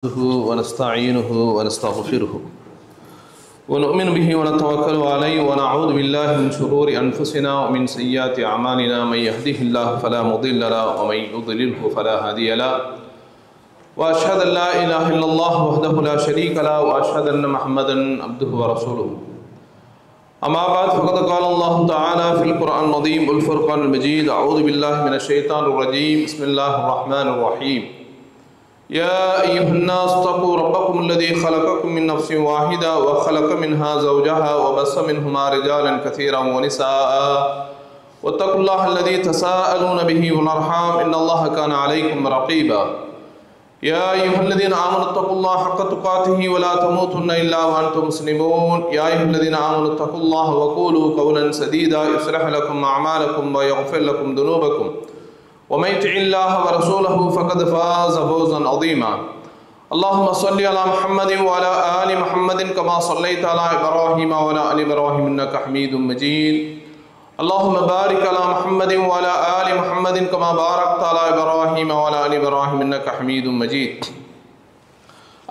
ونستعينه ونستغفره ونؤمن به ونتوكل عليه ونعوذ بالله من شرور أنفسنا ومن سيئات أعمالنا من يهده الله فلا مضل له ومن يضلله فلا هادي له وأشهد أن لا إله إلا الله وحده لا شريك له وأشهد أن محمدا عبده ورسوله أما بعد فقد قال الله تعالى في القرآن العظيم والفرقان المجيد أعوذ بالله من الشيطان الرجيم بسم الله الرحمن الرحيم يا أيها الناس اتقوا ربكم الذي خلقكم من نفس واحدة وخلق منها زوجها وبث منهما رجالا كثيرا ونساء واتقوا الله الذي تساءلون به والأرحام إن الله كان عليكم رقيبا يا أيها الذين آمنوا اتقوا الله حق تقاته ولا تموتن إلا وأنتم مسلمون يا أيها الذين آمنوا اتقوا الله وقولوا قولا سديدا يصلح لكم أعمالكم ويغفر لكم ذنوبكم ومن يطع الله ورسوله فقد فاز فوزا عظيما اللهم صل على محمد وعلى آل محمد كما صليت على إبراهيم وعلى آل إبراهيم إنك حميد مجيد اللهم بارك على محمد وعلى آل محمد كما باركت على إبراهيم وعلى آل إبراهيم إنك حميد مجيد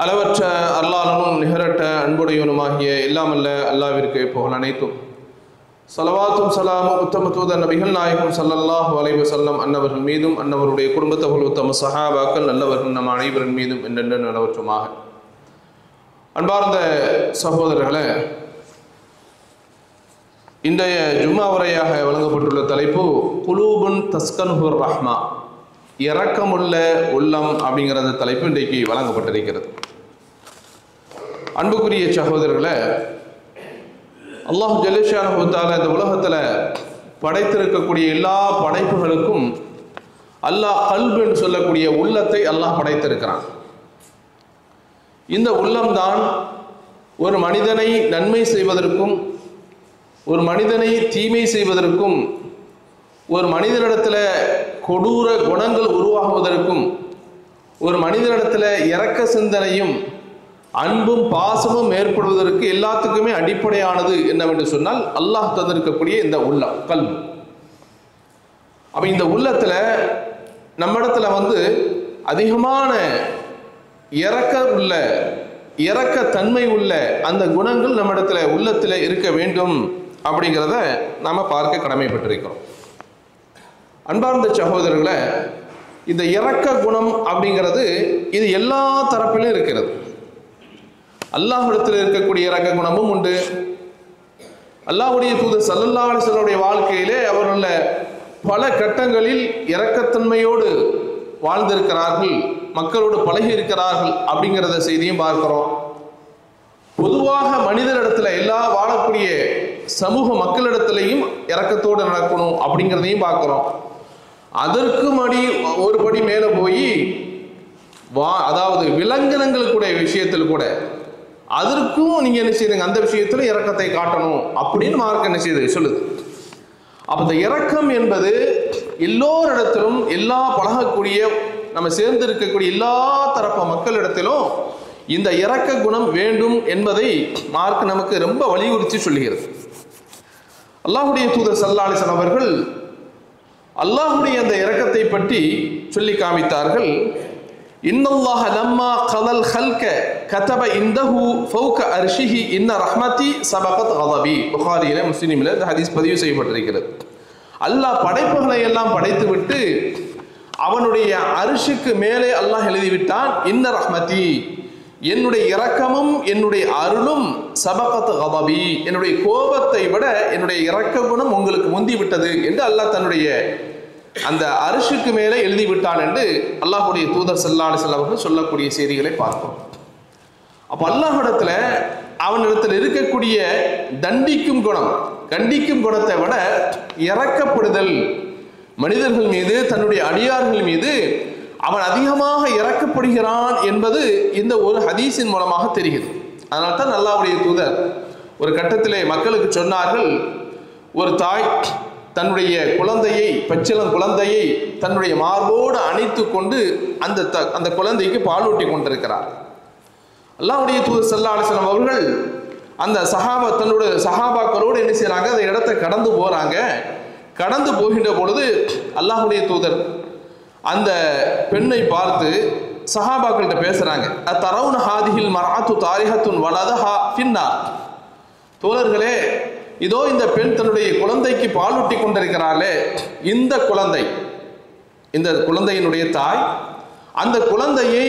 அளவற்ற அல்லாஹ்வும் நிகரற்ற அன்புடையவனுமாகிய எல்லாமல்ல அல்லாஹ்விற்கு புகழ் அனைத்தும் ஸலவாத்தும் ஸலாமும் உத்தம தூதர் நபிகள் நாயகம் ஸல்லல்லாஹு அலைஹி வஸல்லம் அன்னவர்கள் மீதும் அன்னவருடைய குடும்பத்தவர்கள் உத்தம சஹாபாக்கள் நல்லவர்கள் நம் அனைவரின் மீதும் என்றென்று நிலவற்றுமாக. அன்பார்ந்த சகோதரர்களே, இன்றைய ஜும்மா உரையாக வழங்கப்பட்டுள்ள தலைப்பு குலூபுன் தஸ்கன்ஹுர் ரஹ்மா, இரக்கமுள்ள உள்ளம் அப்படிங்கிற தலைப்பு இன்றைக்கு வழங்கப்பட்டிருக்கிறது. அன்புக்குரிய சகோதரர்களே, அல்லாஹ் ஜல்லஷானஹு தஆலா இந்த உலகத்தில் படைத்திருக்கக்கூடிய எல்லா படைப்புகளுக்கும் அல்லாஹ் கல்பு என்று சொல்லக்கூடிய உள்ளத்தை அல்லாஹ் படைத்திருக்கிறான். இந்த உள்ளம்தான் ஒரு மனிதனை நன்மை செய்வதற்கும் ஒரு மனிதனை தீமை செய்வதற்கும் ஒரு மனிதனிடத்தில் கொடூர குணங்கள் உருவாகுவதற்கும் ஒரு மனிதனிடத்தில் இரக்க சிந்தனையும் அன்பும் பாசமும் ஏற்படுவதற்கு எல்லாத்துக்குமே அடிப்படையானது என்னவென்று சொன்னால் அல்லாஹ் தந்திருக்கக்கூடிய இந்த உள்ளம் கல்பு. அப்ப இந்த உள்ளத்துல நம்மிடத்துல அதிகமான இரக்க தன்மை உள்ள அந்த குணங்கள் நம்மிடத்துல உள்ளத்துல இருக்க வேண்டும் அப்படிங்கிறத நாம பார்க்க கடமைப்பட்டிருக்கிறோம். அன்பார்ந்த சகோதரர்களை, இந்த இரக்க குணம் அப்படிங்கிறது இது எல்லா தரப்பிலும் இருக்கிறது. அல்லாஹ்விடத்தில் இருக்கக்கூடிய இரக்க குணமும் உண்டு. அல்லாஹ்வுடைய தூதர் ஸல்லல்லாஹு அலைஹி வஸல்லம் வாழ்க்கையிலே அவர்கள் பல கட்டங்களில் இரக்கத்தன்மையோடு வாழ்ந்திருக்கிறார்கள், மக்களோடு பழகி இருக்கிறார்கள் அப்படிங்கிறத செய்தியும் பார்க்கிறோம். பொதுவாக மனிதரிடத்துல எல்லா வாழக்கூடிய சமூக மக்களிடத்திலையும் இரக்கத்தோடு நடக்கணும் அப்படிங்கிறதையும் பார்க்கிறோம். அதற்கும் ஒரு படி மேல போய் அதாவது விலங்கினங்களுடைய விஷயத்தில் கூட அதற்கும் நீங்க என்ன செய்யுங்க, அந்த விஷயத்துல இரக்கத்தை காட்டணும் அப்படின்னு மார்க்கம் என்ன செய்யுது சொல்லுது. அப்ப இந்த இரக்கம் என்பது எல்லோரிடத்திலும் எல்லா பழகக்கூடிய நம்ம சேர்ந்து இருக்கக்கூடிய எல்லா தரப்பு மக்களிடத்திலும் இந்த இரக்க குணம் வேண்டும் என்பதை மார்க்கம் நமக்கு ரொம்ப வலியுறுத்தி சொல்லுகிறது. அல்லாஹ்வுடைய தூதர் ஸல்லல்லாஹு அலைஹி வஸல்லம் அவர்கள் அல்லாஹ்வுடைய அந்த இரக்கத்தை பற்றி சொல்லி காமித்தார்கள். இன்னல்லாஹ லம்மா கதல் ஹல்க கதப இந்தஹு ஃபௌக அர்ஷிஹி இன்ன ரஹ்மதி சபகத் கதபி. புகாரியில முஸ்லிமில் இந்த ஹதீஸ் பதிவு செய்யப்பட்டிருக்கிறது. அல்லாஹ் படைப்புகளை எல்லாம் படைத்து விட்டு அவனுடைய அரிஷுக்கு மேலே அல்லாஹ் எழுதிவிட்டான், இன்ன ரஹ்மதி, என்னுடைய இரக்கமும் என்னுடைய அருளும் சபகத் கதபி, என்னுடைய கோபத்தை விட என்னுடைய இரக்க குணம் உங்களுக்கு முந்தி விட்டது என்று அல்லாஹ் தன்னுடைய அந்த அரிஷுக்கு மேலே எழுதி விட்டான் என்று அல்லாஹ்வுடைய தூதர் ஸல்லல்லாஹு அலைஹி வஸல்லம் அவர்கள் சொல்லக்கூடிய செய்திகளை பார்க்கிறோம். அப்ப அல்லாஹ்விடத்துல அவனிடத்தில் இருக்கக்கூடிய தண்டிக்கும் குணம், கண்டிக்கும் குணத்தை விட இரக்கப்படுதல், மனிதர்கள் மீது தன்னுடைய அடியார்கள் மீது அவன் அதிகமாக இரக்கப்படுகிறான் என்பது இந்த ஒரு ஹதீஸின் மூலமாக தெரிகிறது. அதனால தான் அல்லாஹ்வுடைய தூதர் ஒரு கட்டத்திலே மக்களுக்கு சொன்னார்கள், ஒரு தாய் தன்னுடைய குழந்தையை, பச்சிளம் குழந்தையை தன்னுடைய மார்போடு அணைத்து கொண்டு அந்த குழந்தைக்கு பாலூட்டி கொண்டிருக்கிறார். அல்லாஹ்வுடைய தூதர் ஸல்லல்லாஹு அலைஹி வஸல்லம் அவர்கள் அந்த தன்னுடைய சஹாபாக்களோடு என்ன செய்யறாங்க, அந்த இடத்தை கடந்து போறாங்க. கடந்து போகின்ற பொழுது அல்லாஹ்வுடைய தூதர் அந்த பெண்ணை பார்த்து சஹாபாக்கள்கிட்ட பேசுறாங்க, தரவுன ஹாதிஹில் மர்அத்து தாரிஹத்துன் வலதஹா ஃபின்னார். தோழர்களே, இதோ இந்த பெண் தன்னுடைய குழந்தைக்கு பாலூட்டி கொண்டிருக்கிறாளே, இந்த குழந்தையினுடைய தாய் அந்த குழந்தையை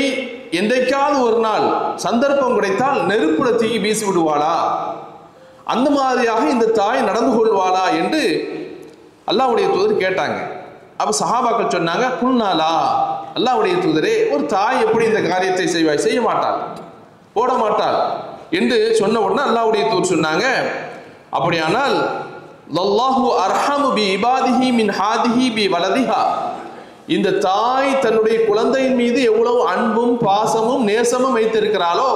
என்றைக்காவது ஒரு நாள் சந்தர்ப்பம் கிடைத்தால் நெருப்புல தூக்கி வீசி விடுவாளா? அந்த மாதிரியாக இந்த தாய் நடந்து கொள்வாளா என்று அல்லாஹ்வுடைய தூதர் கேட்டாங்க. அப்ப சஹாபாக்கள் சொன்னாங்க, குன்னாலா, அல்லாஹ்வுடைய தூதரே, ஒரு தாய் எப்படி இந்த காரியத்தை செய்வாய்? செய்ய மாட்டாள், போட மாட்டாள் என்று சொன்ன உடனே அல்லாஹ்வுடைய தூதர் சொன்னாங்க, அப்படியானால் லல்லாஹு அர்ஹமு பி இபாதிஹி மின் ஹாதிஹி பி வலதிஹா. இந்த தாய் தன்னுடைய குழந்தையின் மீது எவ்வளவு அன்பும் பாசமும் நேசமும் வைத்திருக்கிறாளோ,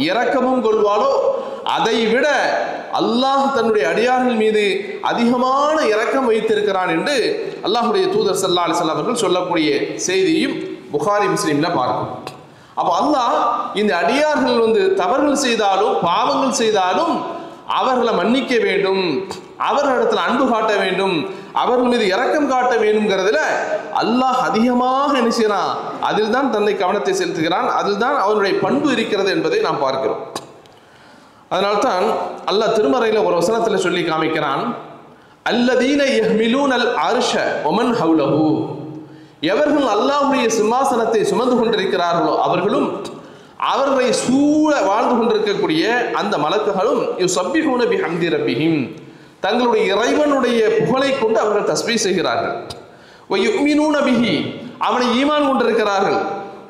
இரக்கமும் கொள்வாளோ, அதை விட அல்லாஹ் தன்னுடைய அடியார்கள் மீது அதிகமான இரக்கம் வைத்திருக்கிறான் என்று அல்லாஹ்வுடைய தூதர் ஸல்லல்லாஹு அலைஹி வஸல்லம் அவர்கள் சொல்லக்கூடிய செய்தியும் புகாரி முஸ்லிம்ல பார்க்கும். அப்போ அல்லாஹ் இந்த அடியார்கள் தவறுகள் செய்தாலும் பாவங்கள் செய்தாலும் அவர்களை மன்னிக்க வேண்டும், அவர்களிடத்தில் அன்பு காட்ட வேண்டும், அவர்கள் மீது இரக்கம் காட்ட வேண்டும்ங்கிறதுல அல்லாஹ் அதிகமாக என்ன செய்யறான்? அதில் தான் தன்னை கவனத்தை செலுத்துகிறான், அதில் தான் அவனுடைய பண்பு இருக்கிறது என்பதை நாம் பார்க்கிறோம். அதனால்தான் அல்லாஹ் திருமறையில ஒரு வசனத்தில் சொல்லி காமிக்கிறான், அல்லதீன யஹ்மிலூனல் அர்ஷ வமன் ஹவ்லஹு. எவர்கள் அல்லாஹ்வுடைய சிம்மாசனத்தை சுமந்து கொண்டிருக்கிறார்களோ அவர்களும் அவர்களை சூழ வாழ்ந்து கொண்டிருக்கக்கூடிய அந்த மலக்குகளும் யுஸப்பிஹூன பிஹம்தி ரப்பிஹிம், தங்களுடைய இறைவனுடைய புகழை கொண்டு அவர்கள் தஸ்பீஹ் செய்கிறார்கள். வயுமினூன பிஹி, அவனை ஈமான் கொண்டிருக்கிறார்கள்.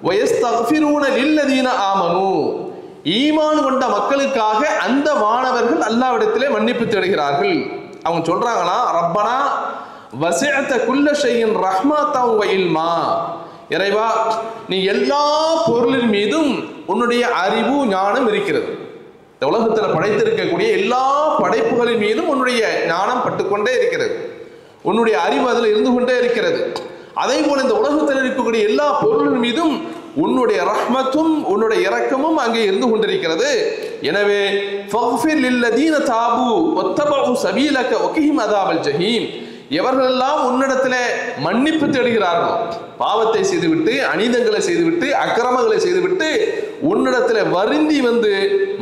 வயஸ்தக்ஃபிரூன லில்லதீன ஆமனு, ஈமான் கொண்ட மக்களுக்காக அந்த மாணவர்கள் அல்லாஹ்விடத்திலே மன்னிப்பு தேடுகிறார்கள். அவங்க சொல்றாங்களா, ரப்பனா வஸஅத குல்ல ஷைஇன் ரஹ்மத்தன் வ இல்மா, இறைவா நீ எல்லா பொருளின் மீதும் உன்னுடைய அறிவு ஞானம் இருக்கிறது. இந்த உலகத்தில் படைத்திருக்கக்கூடிய எல்லா படைப்புகளின் மீதும் உன்னுடைய ஞானம் பட்டுக்கொண்டே இருக்கிறது, உன்னுடைய அறிவு அதில் இருந்து கொண்டே இருக்கிறது. அதே போல இந்த உலகத்தில் இருக்கக்கூடிய எல்லா பொருளின் மீதும் உன்னுடைய ரஹ்மத்தும் உன்னுடைய இரக்கமும் அங்கே இருந்து கொண்டிருக்கிறது. எனவே ஃபக்ஃபிர் லில்லதீன தாபு வத்தபஉ சபீலக வகிஹிம் அதாபல் ஜஹீம், எவர்களெல்லாம் உன்னிடத்தில் மன்னிப்பு தேடுகிறார்களோ, பாவத்தை செய்துவிட்டு அநீதங்களை செய்துவிட்டு அக்கிரமங்களை செய்துவிட்டு உன்னிடத்தில் வருந்தி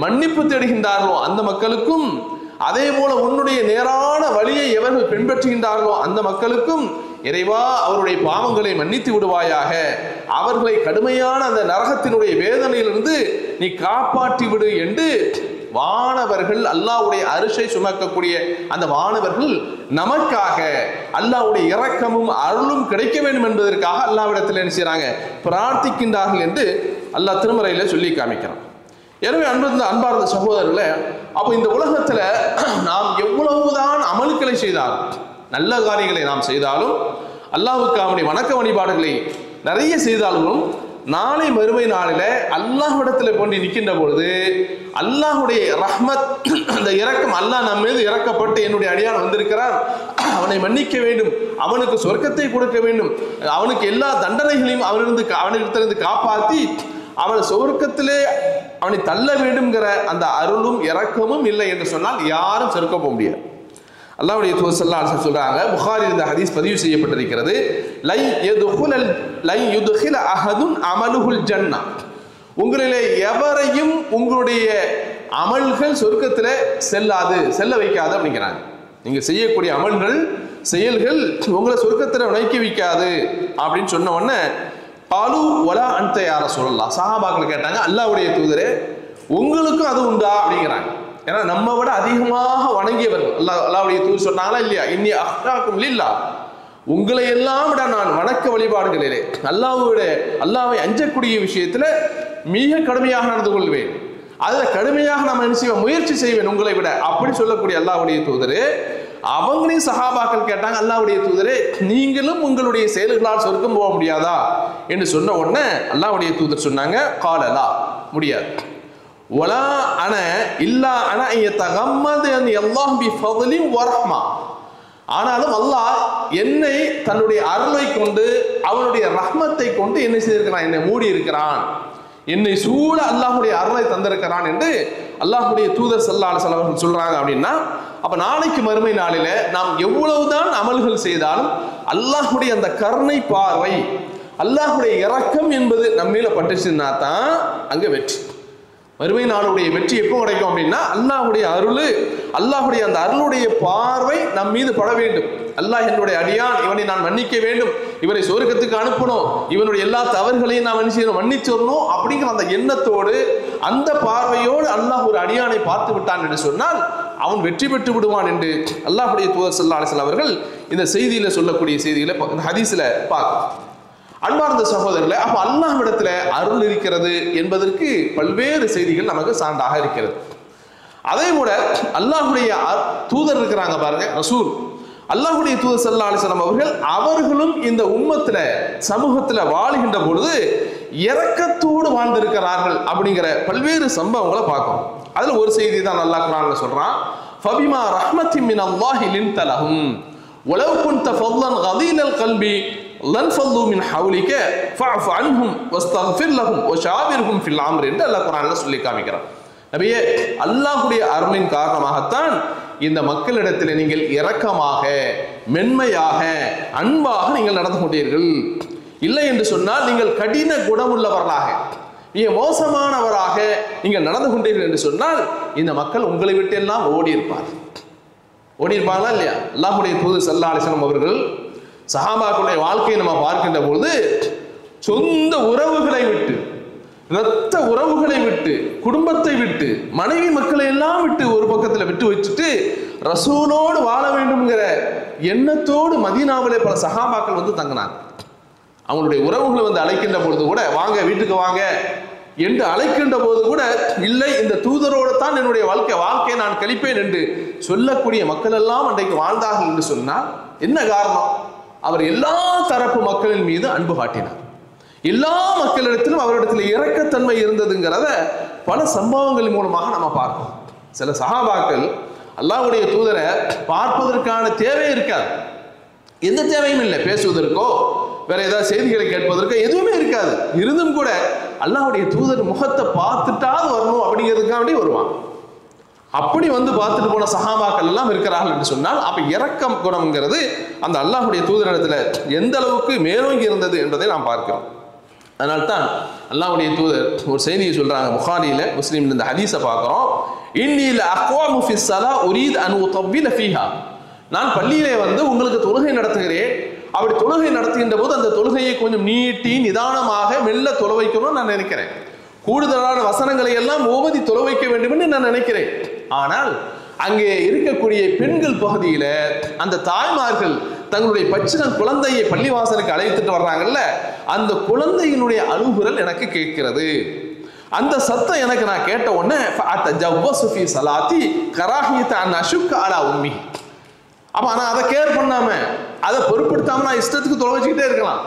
மன்னிப்பு தேடுகின்றார்களோ அந்த மக்களுக்கும், அதே போல உன்னுடைய நேரான வழியை எவர்கள் பின்பற்றுகின்றார்களோ அந்த மக்களுக்கும் இறைவா அவருடைய பாவங்களை மன்னித்து விடுவாயாக, அவர்களை கடுமையான அந்த நரகத்தினுடைய வேதனையிலிருந்து நீ காப்பாற்றி விடு என்று வானவர்கள், அல்லாஹ்வுடைய அரிசை சுமக்கக்கூடிய அந்த வானவர்கள் நமக்காக அல்லாஹ்வுடைய இரக்கமும் அருளும் கிடைக்க வேண்டும் என்பதற்காக அல்லாஹ்விடத்தில் என்ன செய்றாங்க? பிரார்த்திக்கின்றார்கள் என்று அல்லாஹ் திருமறையில சொல்லி காமிக்கிறான். எனவே அன்பார்ந்த சகோதரர்களே, அப்போ இந்த உலகத்துல நாம் எவ்வளவுதான் அமல்களை செய்தாலும், நல்ல காரியங்களை நாம் செய்தாலும், அல்லாஹ்வுக்கு அவனுடைய வணக்க வழிபாடுகளை நிறைய செய்தாலும், நாளை மறுமை நாளில அல்லாஹ்விடத்தில் கொண்டு நிற்கின்ற பொழுது அல்லாஹ்வுடைய ரஹ்மத், அந்த இரக்கம், அல்லாஹ் நம்ம மீது இறக்கப்பட்டு என்னுடைய அடியான் வந்திருக்கிறான், அவனை மன்னிக்க வேண்டும், அவனுக்கு சொர்க்கத்தை கொடுக்க வேண்டும், அவனுக்கு எல்லா தண்டனைகளையும் அவனிடத்திலிருந்து காப்பாற்றி அவன் சொர்க்கத்திலே அவனை தள்ள வேண்டும்ங்கிற அந்த அருளும் இரக்கமும் இல்லை என்று சொன்னால் யாரும் சொர்க்க போக முடியாது. அல்லாஹ்வுடைய தூதர் ஸல்லல்லாஹு அலைஹி வஸல்லம் சொல்றாங்க, புகாரியில் இந்த ஹதீஸ் பதிவு செய்யப்பட்டிருக்கிறது, லை யுத்கில அஹதுன் அமலுஹுல் ஜன்னா, உங்களிலே எவரையும் உங்களுடைய அமல்கள் சொர்க்கத்தில் செல்ல வைக்காது அப்படிங்கிறாங்க. நீங்க செய்யக்கூடிய அமல்கள் செயல்கள் உங்களை சொர்க்கத்தில் நுழைக்க வைக்காது அப்படின்னு சொன்ன உடனே பாலு வலா அன்த யா ரசூலல்லாஹ், சஹாபாக்கள் கேட்டாங்க, அல்லாஹ்வுடைய தூதரே உங்களுக்கும் அது உண்டா அப்படிங்கிறாங்க. ஏன்னா நம்ம விட அதிகமாக வணங்கியவர்கள் அல்லாஹ்வுடைய தூதர் சொன்னாங்களா இல்லையா, இன்னி அஹ்ராக்கும் லில்லாஹ், உங்களை எல்லாம் விட நான் வணக்க வழிபாடுகளிலே அல்லாஹ்வை அஞ்சக்கூடிய விஷயத்துல மிக கடுமையாக நடந்து கொள்வேன், அதுல கடுமையாக நம்ம என்ன செய்வோம், முயற்சி செய்வேன் உங்களை விட அப்படி சொல்லக்கூடிய அல்லாஹ்வுடைய தூதரே, அவங்களையும் சஹாபாக்கள் கேட்டாங்க, அல்லாஹ்வுடைய தூதரே நீங்களும் உங்களுடைய செயல்களால் சொர்க்கம் போக முடியாதா என்று சொன்ன உடனே அல்லாஹ்வுடைய தூதர் சொன்னாங்க, காலலா, முடியாது, வலா அன இல்லா அன யதகம்மது அல்லாஹ் பி ஃபضலி வ ரஹ்மா, ஆனாலும் அல்லாஹ் என்னை தன்னுடைய அருளை கொண்டு அவனுடைய ரஹ்மத்தை கொண்டு என்ன செய்திருக்கிறான், என்னை மூடி இருக்கிறான், என்னை சூழ அல்லாஹ்வுடைய அருளை தந்திருக்கிறான் என்று அல்லாஹ்வுடைய தூதர் ஸல்லல்லாஹு அலைஹி வஸல்லம் அவர்கள் சொல்றாங்க. அப்படின்னா அப்ப நாளைக்கு மறுமை நாளில நாம் எவ்வளவுதான் அமல்கள் செய்தாலும் அல்லாஹ்வுடைய அந்த கருணை பார்வை, அல்லாஹ்வுடைய இரக்கம் என்பது நம்மீல பட்டுச்சுன்னா தான் அங்க வெற்றி. மறுமை நாளுடைய வெற்றி எப்போ கிடைக்கும் அப்படின்னா அல்லாஹ்வுடைய அருள், அல்லாஹ்வுடைய அந்த அருளுடைய பார்வை நம் மீது பட வேண்டும். அல்லாஹ் என்னுடைய அடியான், இவனை நான் மன்னிக்க வேண்டும், இவனை சொர்க்கத்துக்கு அனுப்பணும், இவனுடைய எல்லா தவறுகளையும் நான் மன்னிச்சிடணும் அப்படிங்கிற அந்த எண்ணத்தோடு அந்த பார்வையோடு அல்லாஹ் ஒரு அடியானை பார்த்து விட்டான் என்று சொன்னால் அவன் வெற்றி பெற்று விடுவான் என்று அல்லாஹ்வுடைய தூதர் ஸல்லல்லாஹு அலைஹி வஸல்லம் அவர்கள் இந்த செய்தியில சொல்லக்கூடிய செய்தியில இந்த ஹதீஸ்ல பார்க்கிறோம். அன்பார்ந்த சகோதரர்களே, அப்ப அல்லாஹ்விடத்துல அருள் இருக்கிறது என்பதற்கு பல்வேறு செய்திகள் நமக்கு சான்றாக இருக்கிறது. அதே போல அல்லாஹ்வுடைய தூதர் இருக்கிறாங்க பாருங்க, ரசூல், அல்லாஹ்வுடைய தூதர் ஸல்லல்லாஹு அலைஹி வஸல்லம் அவர்களும் இந்த உம்மத்துல சமூகத்துல வாழுகின்ற பொழுது இரக்கத்தோடு வாழ்ந்திருக்கிறார்கள் அப்படிங்கிற பல்வேறு சம்பவங்களை பார்க்கிறோம். அதுல ஒரு செய்தி தான் அல்லாஹ் குர்ஆன்ல சொல்றான், ஃபபிமா ரஹ்மத்தின் மினல்லாஹி லின்த லஹும் வலவ் குன்த ஃபல்லன் கலீலல் கல்பி லன்ஃபல்லு மின் ஹவ்லிக ஃபஅஃபு அன்ஹும் வஸ்தக்ஃபிர் லஹும் வஷாவிர்ஹும் ஃபில் அம்ர் என்று அல்லாஹ் குர்ஆன்ல சொல்லி காமிக்கிறான். நபியே, அல்லாஹ்வுடைய அருளின் காரணமாகத்தான் இந்த மக்களிடத்தில் நீங்கள் இரக்கமாக, மென்மையாக, அன்பாக நீங்கள் நடந்து கொண்டீர்கள். இல்லை என்று சொன்னால் நீங்கள் கடின குணமுள்ளவர்களாக, மிக மோசமானவராக நீங்கள் நடந்து கொண்டீர்கள் என்று சொன்னால் இந்த மக்கள் உங்களை விட்டு எல்லாம் ஓடி இருப்பாங்களா இல்லையா? அல்லாஹ்வுடைய தூதர் ஸல்லல்லாஹு அலைஹி வஸல்லம் அவர்கள் சஹாபாக்களுடைய வாழ்க்கையை நம்ம பார்க்கின்ற பொழுது சொந்த உறவுகளை விட்டு, இரத்த உறவுகளை விட்டு, குடும்பத்தை விட்டு, மனைவி மக்களை எல்லாம் விட்டு ஒரு பக்கத்தில் விட்டு வச்சுட்டு ரசூலோடு வாழ வேண்டும்ங்கிற எண்ணத்தோடு மதீனாவிலே பல சஹாபாக்கள் வந்து தங்கினாங்க. அவங்களுடைய உறவுகளை வந்து அழைக்கின்ற பொழுது கூட, வாங்க வீட்டுக்கு வாங்க என்று அழைக்கின்ற போது கூட, இல்லை இந்த தூதரோடு தான் என்னுடைய வாழ்க்கையை நான் கழிப்பேன் என்று சொல்லக்கூடிய மக்கள் எல்லாம் அன்றைக்கு வாழ்ந்தார்கள் என்று சொன்னால் என்ன காரணம்? அவர் எல்லா தரப்பு மக்களின் மீது அன்பு காட்டினார். எல்லா மக்களிடத்திலும் அவரிடத்தில் இரக்கத்தன்மை இருந்ததுங்கிறத பல சம்பவங்கள் மூலமாக நம்ம பார்க்கிறோம். சில சஹாபாக்கள் அல்லாஹ்வுடைய தூதரை பார்ப்பதற்கான தேவை இருக்காது, எந்த தேவையும் இல்லை, பேசுவதற்கோ வேற ஏதாவது செய்திகளை கேட்பதற்கோ எதுவுமே இருக்காது. இருந்தும் கூட அல்லாஹ்வுடைய தூதர் முகத்தை பார்த்துட்டாவது வரணும் அப்படிங்கிறதுக்காண்டி வருவான். அப்படி வந்து பார்த்துட்டு போன சஹாபாக்கள் எல்லாம் இருக்கிறார்கள் என்று சொன்னால் அப்ப இரக்கம் குணம்ங்கிறது அந்த அல்லாஹ்வுடைய தூதரிடத்துல எந்த அளவுக்கு மேலோங்கி இருந்தது என்பதை நாம் பார்க்கிறோம். அதனால்தான் அல்லாஹ்வுடைய தூதர் ஒரு செய்தியை சொல்றாங்க, புகாரியில, முஸ்லிம்ல இந்த ஹதீஸை பார்க்கிறோம். இன்னி லஅக்வாமு ஃபிஸ் ஸலா உரீத் அன் உதவ்வில ஃபீஹா. நான் பள்ளியிலே வந்து உங்களுக்கு தொழுகை நடத்துகிறேன், அப்படி தொழுகை நடத்துகின்ற போது அந்த தொழுகையை கொஞ்சம் நீட்டி நிதானமாக மெல்ல தொலை வைக்கணும்னு நான் நினைக்கிறேன். கூடுதலான வசனங்களை எல்லாம் ஓதி தொலை வைக்க வேண்டும் என்று நான் நினைக்கிறேன். ஆனால் அங்கே இருக்கக்கூடிய பெண்கள் பகுதியில அந்த தாய்மார்கள் தங்களுடைய பச்சிளம் குழந்தையை பள்ளிவாசலுக்கு அழைத்துட்டு வர்றாங்கல்ல, அந்த குழந்தையினுடைய அழுகுரல் எனக்கு கேட்கிறது. அந்த சத்தம் எனக்கு நான் கேட்ட உடனே அப்ப நான் அதை கேர் பண்ணாம, அதை பொருட்படுத்தாம நான் இஷ்டத்துக்கு தொலை வச்சுக்கிட்டே இருக்கலாம்,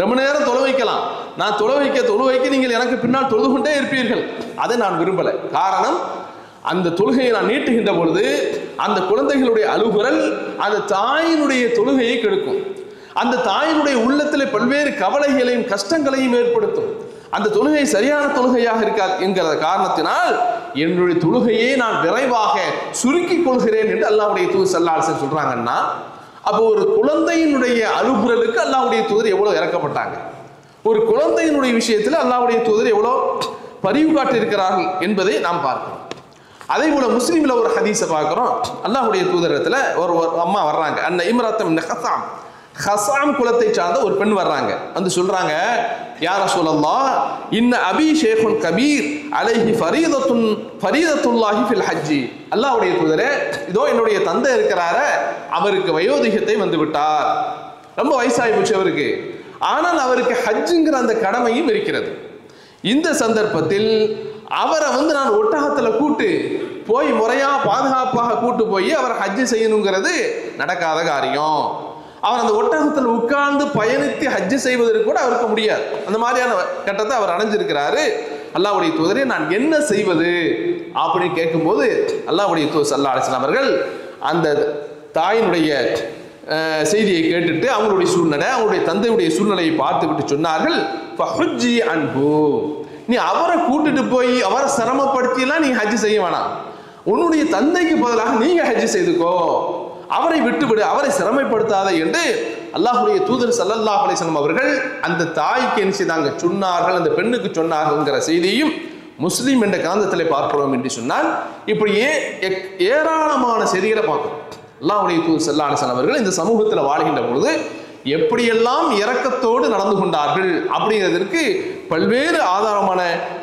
ரொம்ப நேரம் தொலை வைக்கலாம். நான் தொலை வைக்க நீங்கள் எனக்கு பின்னால் தொழுது கொண்டே இருப்பீர்கள். அதை நான் விரும்பல. காரணம், அந்த தொழுகையை நான் நீட்டுகின்ற பொழுது அந்த குழந்தைகளுடைய அழுகுரல் அந்த தாயினுடைய தொழுகையை கெடுக்கும். அந்த தாயினுடைய உள்ளத்தில் பல்வேறு கவலைகளையும் கஷ்டங்களையும் ஏற்படுத்தும். அந்த தொழுகை சரியான தொழுகையாக இருக்காது என்கிற காரணத்தினால் என்னுடைய தொழுகையை நான் விரைவாக சுருக்கிக் கொள்கிறேன் என்று அல்லாஹ்வுடைய தூதர் ஸல்லல்லாஹு அலைஹி வஸல்லம் சொல்றாங்கன்னா, அப்போ ஒரு குழந்தையினுடைய அழுகுரலுக்கு அல்லாஹ்வுடைய தூதர் எவ்வளவு இறக்கப்பட்டாங்க, ஒரு குழந்தையினுடைய விஷயத்தில் அல்லாஹ்வுடைய தூதர் எவ்வளவு பரிவு காட்டியிருக்கிறார்கள் என்பதை நாம் பார்க்கிறோம். அதே போல முஸ்லிம்ல ஒரு ஹதீஸை பார்க்கிறோம். அல்லாஹ்வுடைய தூதரிடத்துல ஒரு அம்மா வர்றாங்க. அன்ன இம்ராத்தம் ஹஸாம் குலத்தை சார்ந்த ஒரு பெண் வர்றாங்க. வந்து சொல்றாங்க, யா ரசூலல்லாஹ், இன்ன அபி ஷேഖுன் கபீர் அலைஹி ஃபரீதத்துல்லாஹி ஃபில் ஹஜ்ஜி. அல்லாஹ்வுடைய தூதரே, இதோ என்னுடைய தந்தை இருக்கிறாரே, அவருக்கு வயோதிகத்தை வந்து விட்டார், ரொம்ப வயசாகி போச்சு அவருக்கு, ஆனால் அவருக்கு ஹஜ்ஜுங்கிற அந்த கடமையும் இருக்கிறது. இந்த சந்தர்ப்பத்தில் அவரை வந்து நான் ஒட்டகத்துல கூட்டு போய் முறையா பாதுகாப்பாக கூட்டு போய் அவர் ஹஜ்ஜு செய்யணுங்கிறது நடக்காத காரியம். அவர் அந்த ஒட்டகத்தில் உட்கார்ந்து பயணித்து ஹஜ்ஜு செய்வதற்கு கூட அவருக்கு முடியாது. அந்த மாதிரியான கட்டத்தை அவர் அடைஞ்சிருக்கிறாரு. அல்லாஹ்வுடைய தூதரே, நான் என்ன செய்வது அப்படின்னு கேட்கும்போது அல்லாஹ்வுடைய தூதர் ஸல்லல்லாஹு அலைஹி வஸல்லம் அவர்கள் அந்த தாயினுடைய செய்தியை கேட்டுட்டு அவங்களுடைய சூழ்நிலை, அவங்களுடைய தந்தையுடைய சூழ்நிலையை பார்த்து விட்டு சொன்னார்கள், ஃபஹுஜ்ஜி அன்ஹு, நீ அவரை கூட்டிட்டு போய் அவரை சிரமப்படுத்தியெல்லாம் நீ ஹஜ்ஜு செய்ய வேணாம், உன்னுடைய தந்தைக்கு பதிலாக நீங்க ஹஜ்ஜு செய்துக்கோ, அவரை விட்டுவிடு, அவரை சிரமப்படுத்தாத என்று அல்லாஹ்வுடைய தூதர் ஸல்லல்லாஹு அலைஹி வஸல்லம் அவர்கள் அந்த தாய்க்கு என்ன செய்தாங்க சொன்னார்கள், அந்த பெண்ணுக்கு சொன்னார்கள்ங்கிற செய்தியும் முஸ்லீம் என்ற கிரந்தத்தில் பார்க்கிறோம் என்று சொன்னால், இப்படியே ஏராளமான செய்திகளை பார்க்கிறோம். அல்லாஹ்வுடைய தூதர் ஸல்லல்லாஹு அலைஹி வஸல்லம் அவர்கள் இந்த சமூகத்தில் வாழ்கின்ற பொழுது எப்படியெல்லாம் இரக்கத்தோடு நடந்து கொண்டார்கள் அப்படிங்கிறதுக்கு பல்வேறு ஆதாரமான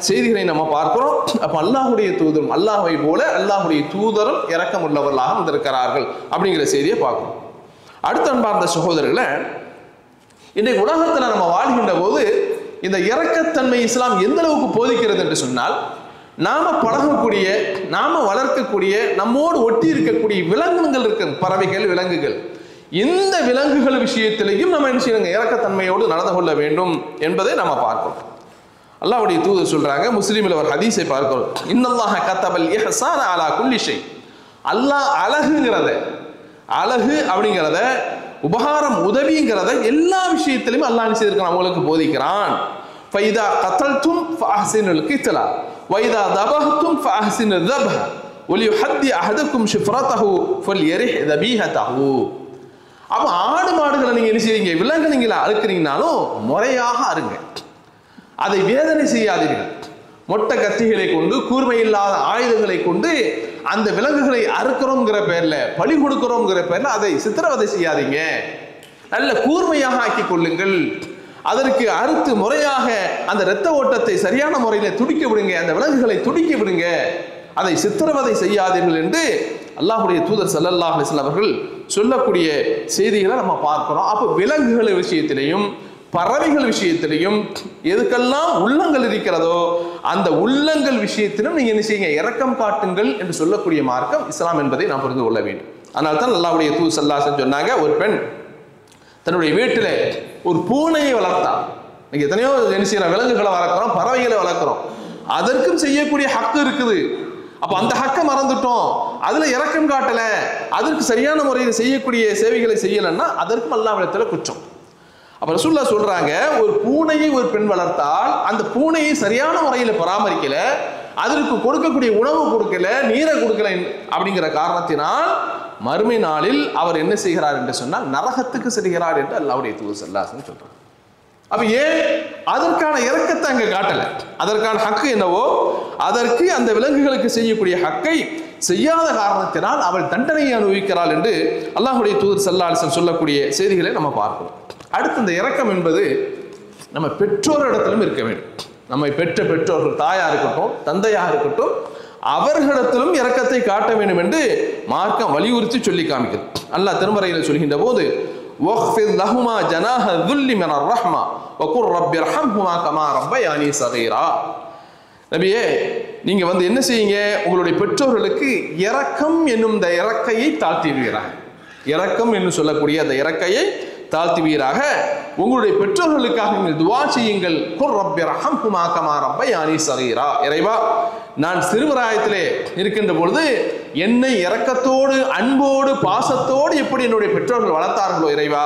செய்திகளை நம்ம பார்க்கிறோம். அப்ப அல்லாஹ்வுடைய தூதரும் அல்லாஹ்வை போல அல்லாஹ்வுடைய தூதரும் இரக்கம் உள்ளவர்களாக வந்திருக்கிறார்கள் அப்படிங்கிற செய்தியை பார்க்கிறோம். அடுத்த அன்பார்ந்த சகோதரர்களை, இன்றைக்கு உலகத்தில் நம்ம வாழ்கின்ற போது இந்த இரக்கத்தன்மை இஸ்லாம் எந்த அளவுக்கு போதிக்கிறது என்று சொன்னால், நாம பழகக்கூடிய, நாம வளர்க்கக்கூடிய, நம்மோடு ஒட்டி இருக்கக்கூடிய விலங்குகள் இருக்கு, பறவைகள், விலங்குகள், இந்த விலங்குகள் விஷயத்திலையும் நம்ம என்ன செய்யணும், இரக்கத்தன்மையோடு நடந்து கொள்ள வேண்டும் என்பதை நம்ம பார்க்கிறோம். அல்லாஹ்வுடைய தூதர் சொல்றாங்க, முஸ்லிமில் ஒரு ஹதீஸை பார்க்கிறோம், இன்னல்லாஹ கதபல் இஹ்சான அலா குல்லி ஷை. அல்லாஹ் அழகு அப்படிங்கிறத, உபகாரம், உதவிங்கிறத எல்லா விஷயத்திலுமே அல்லாஹ் என்ன செய்திருக்கான், அவங்களுக்கு போதிக்கிறான். ஃபைதா கத்தல்தும் ஃபஅஹ்சினுல் கித்லா வைதா தபஹ்தும் ஃபஅஹ்சினுல் தப்ஹ வலியுஹத்தி அஹதுக்கும் ஷிஃப்ரதஹு ஃபல்யரிஹ் தபீஹதஹு. அப்ப ஆடு மாடுகளை நீங்க என்ன செய்வீங்க, விலங்குகளை அறுக்கிறீங்கனாலும் முறையாக அறுங்க, அதை வேதனை செய்யாதீர்கள். மொட்டை கத்திகளை கொண்டு, கூர்மை இல்லாத ஆயுதங்களை கொண்டு அந்த விலங்குகளை அறுக்கிறோம்ங்கிற பேர்ல, பலி கொடுக்கிறோம்ங்கிற பேர்ல அதை சித்திரவதை செய்யாதீங்க. நல்ல கூர்மையாக ஆக்கி கொள்ளுங்கள். அதற்கு அறுத்து முறையாக அந்த இரத்த ஓட்டத்தை சரியான முறையில துடிக்க விடுங்க, அந்த விலங்குகளை துடிக்க விடுங்க, அதை சித்திரவதை செய்யாதீர்கள் என்று அல்லாஹ்வுடைய தூதர் ஸல்லல்லாஹு அலைஹி வஸல்லம் அவர்கள் சொல்லக்கூடிய செய்திகளை நம்ம பார்க்கிறோம். அப்போ விலங்குகள் விஷயத்திலையும் பறவைகள் விஷயத்திலையும் எதுக்கெல்லாம் உள்ளங்கள் இருக்கிறதோ அந்த உள்ளங்கள் விஷயத்திலும் நீங்க என்ன செய்யுங்க, இரக்கம் காட்டுங்கள் என்று சொல்லக்கூடிய மார்க்கம் இஸ்லாம் என்பதை நாம் புரிந்து கொள்ள வேண்டும். அதனால தான் அல்லாஹ்வுடைய தூதர் ஸல்லல்லாஹு அலைஹி வஸல்லம் சொன்னாங்க, ஒரு பெண் தன்னுடைய வீட்டில் ஒரு பூனையை வளர்த்தா. நீங்க எத்தனையோ என்ன செய்யற விலங்குகளை வளர்க்கிறோம், பறவைகளை வளர்க்கிறோம், அதற்கும் செய்யக்கூடிய ஹக்கு இருக்குது. அப்ப அந்த ஹக்கை மறந்துட்டோம், அதுல இரக்கம் காட்டல, அதற்கு சரியான முறையில் செய்யக்கூடிய சேவைகளை செய்யலைன்னா அதற்கும் அல்லாஹ்விடத்துல குற்றம். அப்ப ரசூலுல்லாஹ் சொல்றாங்க, ஒரு பூனையை ஒரு பெண் வளர்த்தால் அந்த பூனையை சரியான முறையில் பராமரிக்கல, அதற்கு கொடுக்கக்கூடிய உணவு கொடுக்கல, நீரை கொடுக்கல அப்படிங்கிற காரணத்தினால் மறுமை நாளில் அவர் என்ன செய்கிறார் என்று சொன்னால் நரகத்துக்கு செல்கிறார் என்று அல்லாஹ்வுடைய தூதர் ஸல்லல்லாஹு அலைஹி வஸல்லம் சொல்றாங்க. அப்ப ஏன் அதற்கான இரக்கத்தை அங்க காட்டல, அதற்கான ஹக்கு என்னவோ அதற்கு அந்த விலங்குகளுக்கு செய்யக்கூடிய ஹக்கை செய்யாத காரணத்தினால் அவள் தண்டனையை அனுபவிக்கிறாள் என்று அல்லாஹ்வுடைய தூதர் ஸல்லல்லாஹு அலைஹி வஸல்லம் சொல்லக்கூடிய செய்திகளை நம்ம பார்க்கிறோம். அடுத்து இந்த இரக்கம் என்பது நம்ம பெற்றோரிடத்திலும் இருக்க வேண்டும். நம்மை பெற்ற பெற்றோர்கள், தாயா இருக்கட்டும், தந்தையா இருக்கட்டும், அவர்களிடத்திலும் இரக்கத்தை காட்ட வேண்டும் என்று மார்க்கம் வலியுறுத்தி சொல்லி காமிக்கிறது. அல்லாஹ் திருமறையில் சொல்கின்ற போது, வக்ஃபித் லஹுமா ஜனாஹ துல்லி மினர் ரஹ்மா வகுர் ரப்பி ரஹம்ஹுமா கமா ரப்பயானி ஸகீரா. நபியே, நீங்க என்ன செய்யுங்க, உங்களுடைய பெற்றோர்களுக்கு இரக்கம் என்னும் இந்த இறக்கையை தாழ்த்துவீராக. இரக்கம் என்று சொல்லக்கூடிய அந்த இறக்கையை தாழ்த்துவீராக. உங்களுடைய பெற்றோர்களுக்காக நீங்கள் துஆ செய்யுங்கள். குர் ரப்பி ரஹம்ஹுமா கமா ரப்பயானி ஸகீரா. இறைவா, நான் சிறுவராயத்திலே இருக்கின்ற பொழுது என்னை இரக்கத்தோடு, அன்போடு, பாசத்தோடு எப்படி என்னுடைய பெற்றோர்கள் வளர்த்தார்களோ இறைவா,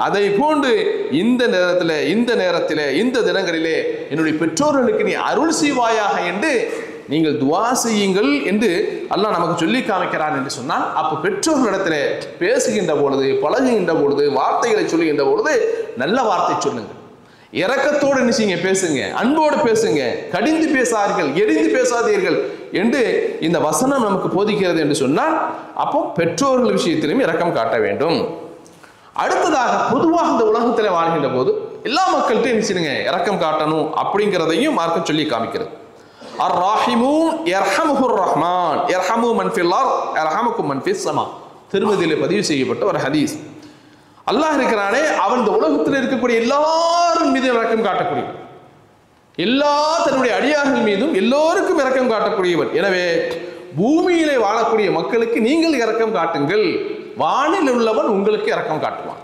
அதை போன்று இந்த நேரத்திலே இந்த தினங்களிலே என்னுடைய பெற்றோர்களுக்கு நீ அருள் செய்வாயாக என்று நீங்கள் துஆ செய்யுங்கள் என்று அல்லாஹ் நமக்கு சொல்லி காமிக்கிறான் என்று சொன்னால், அப்போ பெற்றோர்களிடத்திலே பேசுகின்ற பொழுது, பழகுகின்ற பொழுது, வார்த்தைகளை சொல்லுகின்ற பொழுது நல்ல வார்த்தை சொல்லுங்கள், இரக்கத்தோடு என்ன செய்யுங்க, பேசுங்க, அன்போடு பேசுங்க, கடிந்து பேசாதீர்கள், எரிந்து பேசாதீர்கள் என்று இந்த வசனம் நமக்கு போதிக்கிறது என்று சொன்னால், அப்போ பெற்றோர்கள் விஷயத்திலும் இரக்கம் காட்ட வேண்டும். அடுத்ததாக பொதுவாக இந்த உலகத்தில் வாழ்கின்ற போது எல்லா மக்கள்கிட்டையும் என்ன செய்யுங்க, இரக்கம் காட்டணும் அப்படிங்கிறதையும் மார்க்கம் சொல்லி காமிக்கிறது. அர்-ராஹிமூன் யர்ஹமுஹுர் ரஹ்மான் யர்ஹமு மன் ஃபில் அர்த் யர்ஹமுக்கும் மன் ஃபிஸ் ஸமா. திருமதியிலே பதிவு செய்யப்பட்ட ஒரு ஹதீஸ். அல்லாஹ் இருக்கிறானே, அவன் இந்த உலகத்தில் இருக்கக்கூடிய எல்லாரும் மீதும் இரக்கம் காட்டக்கூடியவன், எல்லா தன்னுடைய அடியார்கள் மீதும் எல்லோருக்கும் இரக்கம் காட்டக்கூடியவன். எனவே பூமியிலே வாழக்கூடிய மக்களுக்கு நீங்கள் இரக்கம் காட்டுங்கள், வானில் உள்ளவன் உங்களுக்கு இரக்கம் காட்டுவான்.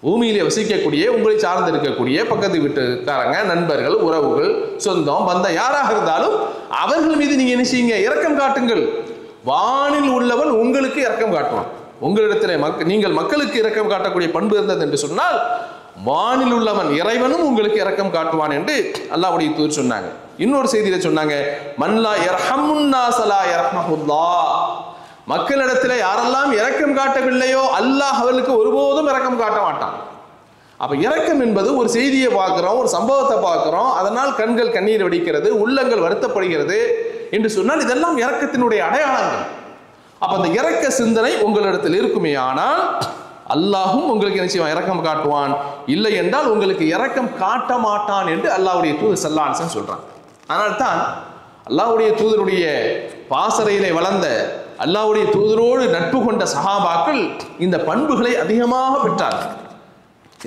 பூமியிலே வசிக்கக்கூடிய, உங்களை சார்ந்து இருக்கக்கூடிய பக்கத்து வீட்டுக்காரங்க, நண்பர்கள், உறவுகள், சொந்தம், பந்தம் யாராக இருந்தாலும் அவர்கள் மீது நீங்க என்ன செய்யுங்க, இரக்கம் காட்டுங்கள். வானில் உள்ளவன் உங்களுக்கு இரக்கம் காட்டுவான். உங்களிடத்திலே நீங்கள் மக்களுக்கு இரக்கம் காட்டக்கூடிய பண்பு இருந்தது என்று சொன்னால், வானில் உள்ளவன் இறைவனும் உங்களுக்கு இரக்கம் காட்டுவான் என்று அல்லாஹ்வுடைய தூதர் சொன்னாங்க. இன்னொரு செய்தியில சொன்னாங்க, மன்லா யர்ஹமுன் நாஸ லா யர்ஹமுல்லாஹ். மக்களிடத்தில் யாரெல்லாம் இரக்கம் காட்டவில்லையோ அல்லாஹ் அவர்களுக்கு ஒருபோதும் இரக்கம் காட்ட மாட்டான். அப்ப இரக்கம் என்பது ஒரு செய்தியை பார்க்கிறோம், ஒரு சம்பவத்தை பார்க்கிறோம், அதனால் கண்கள் கண்ணீர் வடிக்கிறது, உள்ளங்கள் வருத்தப்படுகிறது என்று சொன்னால் இதெல்லாம் இரக்கத்தினுடைய அடையாளங்கள். அப்ப அந்த இரக்க சிந்தனை உங்களிடத்தில் இருக்குமே ஆனால் அல்லாஹும் உங்களுக்கு என்ன செய்வான், இரக்கம் காட்டுவான். இல்லை என்றால் உங்களுக்கு இரக்கம் காட்ட மாட்டான் என்று அல்லாஹ்வுடைய தூதர் ஸல்லல்லாஹு அலைஹி வஸல்லம் சொல்றாங்க. அதனால்தான் அல்லாஹ்வுடைய தூதருடைய பாசறையிலே வளர்ந்த, அல்லாஹ்வுடைய தூதரோடு நட்பு கொண்ட சஹாபாக்கள் இந்த பண்புகளை அதிகமாக பெற்றார்கள்.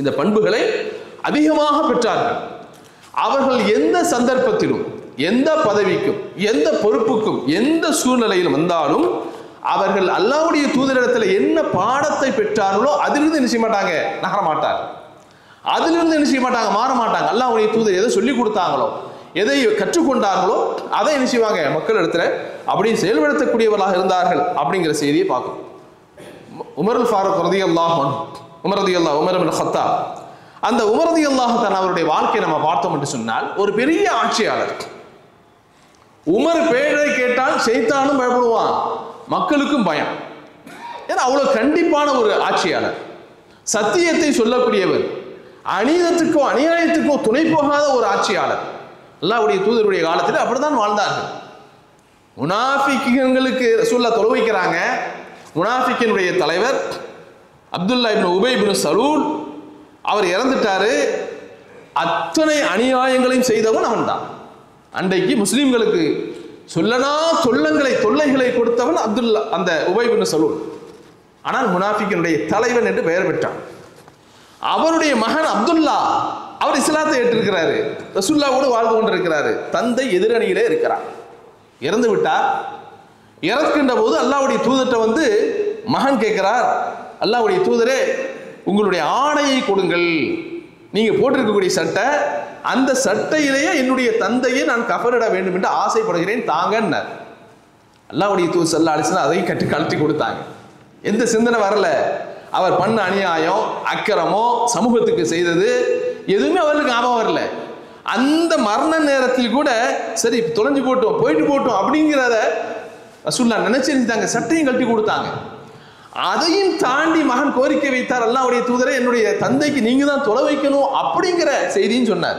இந்த பண்புகளை அதிகமாக பெற்றார்கள். அவர்கள் எந்த சந்தர்ப்பத்திலும், எந்த பதவிக்கும், எந்த பொறுப்புக்கும், எந்த சூழ்நிலையிலும் வந்தாலும் அவர்கள் அல்லாஹ்வுடைய தூதரிடத்தில் என்ன பாடத்தை பெற்றார்களோ அதிலிருந்து என்ன செய்ய மாட்டாங்க, நகர மாட்டாங்க. அதிலிருந்து என்ன செய்ய மாட்டாங்க, மாற மாட்டாங்க. அல்லாஹ்வுடைய தூதர் எதை சொல்லி கொடுத்தாங்களோ, எதை கற்றுக்கொண்டார்களோ அதை என்ன செய்வாங்க, மக்கள் இடத்துல அப்படி செயல்படுத்தக்கூடியவர்களாக இருந்தார்கள் அப்படிங்கிற செய்தியை பார்க்கணும். உமர் ஃபாரூக் ரலியல்லாஹு அன்ஹு, உமர் இப்னு கத்தாப், அந்த உமர் ரலியல்லாஹு தஆலா அவருடைய வாழ்க்கையை நம்ம பார்த்தோம் என்று சொன்னால் ஒரு பெரிய ஆட்சியாளர். உமர் பேரை கேட்டால் ஷைத்தானும் பயப்படுவான், மக்களுக்கும் பயம். ஏன்னா அவ்வளவு கண்டிப்பான ஒரு ஆட்சியாளர், சத்தியத்தை சொல்லக்கூடியவர், அநீதத்துக்கோ அநியாயத்துக்கோ துணை போகாத ஒரு ஆட்சியாளர். அல்லாஹ்வுடைய தூதருடைய காலத்தில் அப்படித்தான் வாழ்ந்தார்கள். முனாஃபிக்குகளுக்கு ரசூலுல்லாஹ் தொலை வைக்கிறாங்க. முனாஃபிக்கினுடைய தலைவர் அப்துல்லா இப்னு உபை இப்னு சலூல் அவர் இறந்துட்டாரு. அத்தனை அநியாயங்களையும் செய்தவன் அவன் தான். அன்றைக்கு முஸ்லிம்களுக்கு சொல்லனா தொல்லைகளை கொடுத்தவன் அப்துல்லா, அந்த உபை இப்னு சலூல். ஆனால் முனாஃபிக்கினுடைய தலைவன் என்று பெயர் பெற்றான். அவருடைய மகன் அப்துல்லா, அவர் இஸ்லாத்தை ஏற்றிருக்கிறாரு, ரசூலுல்லாஹ்வோடு வாழ்ந்து கொண்டிருக்கிறாரு. தந்தை எதிரணியிலே இருக்கிறார், இறந்து விட்டார். இறக்கின்ற போது அல்லாஹ்வுடைய தூதர்கிட்ட வந்து மகன் கேட்கிறார், அல்லாஹ்வுடைய தூதரே உங்களுடைய ஆடையை கொடுங்கள், நீங்க போட்டிருக்கக்கூடிய சட்டை, அந்த சட்டையிலேயே என்னுடைய தந்தையை நான் கஃனிட வேண்டும் என்று ஆசைப்படுகிறேன் தாங்கன்னார். அல்லாஹ்வுடைய தூதர் ஸல்லல்லாஹு அலைஹி வஸல்லம் அதையும் கட்டி கொடுத்தாங்க. எந்த சிந்தனை வரல, அவர் பண்ண அநியாயம் அக்கிரமோ சமூகத்துக்கு செய்தது எதுவுமே அவருக்கு ஞாபகம் வரல. அந்த மரண நேரத்தில் கூட சரி தொலைஞ்சு போட்டோம், போயிட்டு போட்டோம் அப்படிங்கிறத ரசூலுல்லாஹ் நினைச்சிருந்தாங்க. சட்டையும் கட்டி கொடுத்தாங்க. அதையும் தாண்டி மகன் கோரிக்கை வைத்தார், அல்லாஹ்வுடைய தூதரே என்னுடைய தந்தைக்கு நீங்க தான் தொலை வைக்கணும் அப்படிங்கிற செய்தியும் சொன்னார்.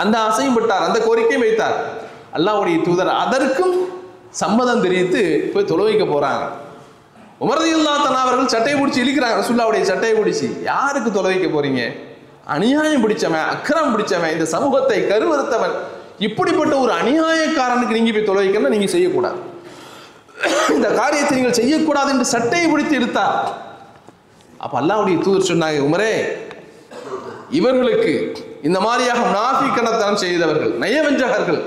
அந்த ஆசையும் விட்டார், அந்த கோரிக்கையும் வைத்தார். அல்லாஹ்வுடைய தூதர் அதற்கும் சம்மதம் தெரிவித்து போய் தொலை வைக்க போறாங்க. உமர் ரலியல்லாஹு தஆலா அவர்கள் சட்டையை பிடிச்சி இழுக்கிறாங்க, ரசூலுல்லாஹ்வுடைய சட்டையை பிடிச்சி. யாருக்கு தொலை வைக்க போறீங்க, அநியாயம் பிடிச்சவன், அக்கிரம் பிடிச்சவன், இந்த சமூகத்தை கருவறுத்தவன், இப்படிப்பட்ட ஒரு அநியாயக்காரனுக்கு நீங்க போய் தொலை வைக்கணும், நீங்க செய்யக்கூடாது, இந்த காரியத்தை நீங்கள் செய்யக்கூடாது என்று சட்டையை பிடித்து எடுத்தார். அப்ப அல்லாஹ்வுடைய தூதர் சொன்னாங்க, உமரே இவர்களுக்கு இந்த மாதிரியாக முனாஃபிக்கனத்தனம் செய்தவர்கள், நயவஞ்சகர்கள்,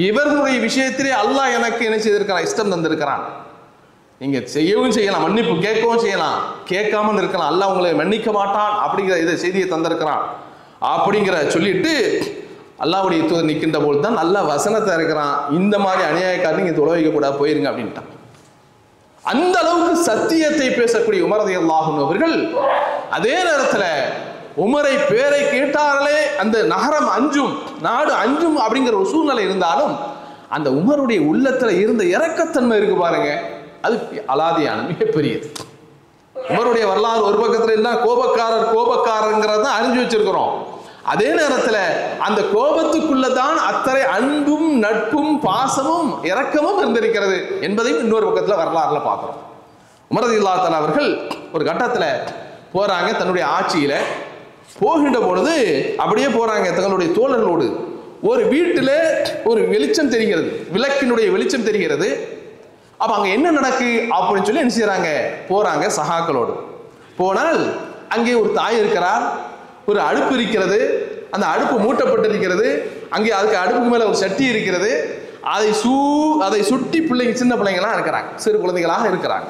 இவர்களுடைய விஷயத்திலே அல்லாஹ் எனக்கு என்ன செய்திருக்கிறான், இஷ்டம் தந்திருக்கிறான். நீங்க செய்யவும் செய்யலாம், மன்னிப்பு கேட்கவும் செய்யலாம், கேட்காமல் இருக்கலாம், அல்லாஹ் உங்களை மன்னிக்க மாட்டான் அப்படிங்கிற இதை செய்தியை தந்திருக்கிறான் அப்படிங்கிற சொல்லிட்டு அல்லாஹ்வுடைய தூதர் நிற்கின்ற போது தான் அல்லாஹ் வசனத்தை இருக்கிறான், இந்த மாதிரி அநியாயக்காரன் நீங்க தொலை வைக்க கூடாது, போயிருங்க அப்படின்ட்டான். அந்த அளவுக்கு சத்தியத்தை பேசக்கூடிய உமர் ரலியல்லாஹு அன்ஹு அவர்கள் அதே நேரத்தில் உமரை பேரை கேட்டார்களே அந்த நகரம் அஞ்சும், நாடு அஞ்சும் அப்படிங்கிற ஒரு சூழ்நிலை இருந்தாலும் அந்த உமருடைய உள்ளத்துல இருந்த இரக்கத்தன்மை இருக்கு பாருங்க, அது அலாதியான மிகப்பெரியது. உமருடைய வரலாறு ஒரு பக்கத்துல எல்லாம் கோபக்காரங்கிறத அறிஞ்சு வச்சிருக்கிறோம். அதே நேரத்தில் அந்த கோபத்துக்குள்ளதான் அத்தனை அன்பும் நட்பும் பாசமும் இரக்கமும் இருந்திருக்கிறது என்பதையும் இன்னொரு பக்கத்தில் வரலாறுல பார்க்கிறோம். உமர் ரலியல்லாஹு தஆலா அவர்கள் ஒரு கட்டத்தில் போறாங்க, தன்னுடைய ஆட்சியில போகின்ற பொழுது அப்படியே போறாங்க தங்களுடைய தோழர்களோடு. ஒரு வீட்டில் ஒரு வெளிச்சம் தெரிகிறது, விளக்கினுடைய வெளிச்சம் தெரிகிறது. அப்ப அங்க என்ன நடக்கு அப்படின்னு சொல்லி என்ன செய்யறாங்க, போறாங்க சகாக்களோடு. போனால் அங்கே ஒரு தாய் இருக்கிறார், ஒரு அடுப்பு இருக்கிறது, அந்த அடுப்பு மூட்டப்பட்டிருக்கிறது, அங்கே அதுக்கு அடுப்புக்கு மேல ஒரு சட்டி இருக்கிறது, அதை சுட்டி பிள்ளைங்க, சின்ன பிள்ளைங்களாம் இருக்கிறாங்க, சிறு குழந்தைகளாக இருக்கிறாங்க.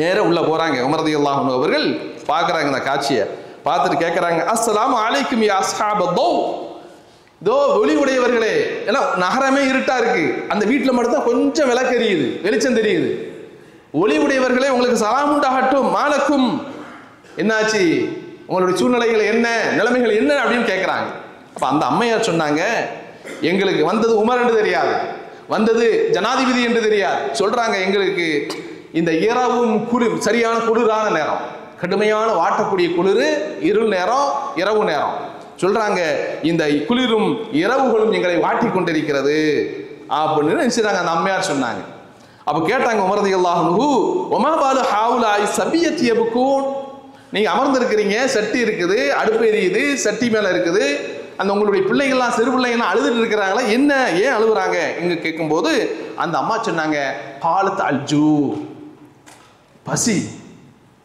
நேரா உள்ள போறாங்க. உமர் ரலியல்லாஹு அன்ஹு அவர்கள் பார்க்கறாங்க இந்த காட்சியை, பார்த்துட்டு கேட்கறாங்க, அஸ்ஸலாமு அலைக்கும் யா அஸ்ஹாபத்தோ, இதோ ஒளி உடையவர்களே. ஏன்னா நகரமே இருட்டா இருக்கு, அந்த வீட்டில் மட்டும்தான் கொஞ்சம் விளக்கு எரியுது, வெளிச்சம் தெரியுது. ஒளி உடையவர்களே உங்களுக்கு சலாம் உண்டாகட்டும், மாலக்கும், என்னாச்சு, உங்களுடைய சூழ்நிலைகள் என்ன, நிலைமைகள் என்ன அப்படின்னு கேட்குறாங்க. அப்போ அந்த அம்மையார் சொன்னாங்க, எங்களுக்கு வந்தது உமர் என்று தெரியாது, வந்தது ஜனாதிபதி என்று தெரியாது. சொல்றாங்க, எங்களுக்கு இந்த இரவும் சரியான குளிரான நேரம், கடுமையான வாட்டக்கூடிய குளிர், இருள் நேரம், இரவு நேரம். சொல்றாங்க, இந்த குளிரும் இரவுகளும் எங்களை வாட்டி கொண்டிருக்கிறது அப்படின்னு நினைச்சாங்க. அந்த அம்மையார் சொன்னாங்க. அப்ப கேட்டாங்க உமர் ரலியல்லாஹு அன்ஹு, ஒமா பாலு ஹாவுலாய் சபியத் யப்கூன், நீங்க அமர்ந்திருக்கிறீங்க, சட்டி இருக்குது, அடுப்பு எரியுது, சட்டி மேல இருக்குது, அந்த உங்களுடைய பிள்ளைகள்லாம் சிறு பிள்ளைங்கள்லாம் அழுதுட்டு இருக்கிறாங்களா, என்ன ஏன் அழுகுறாங்க இங்க கேட்கும்போது அந்த அம்மா சொன்னாங்க, பாலத் அல்ஜூ, பசி,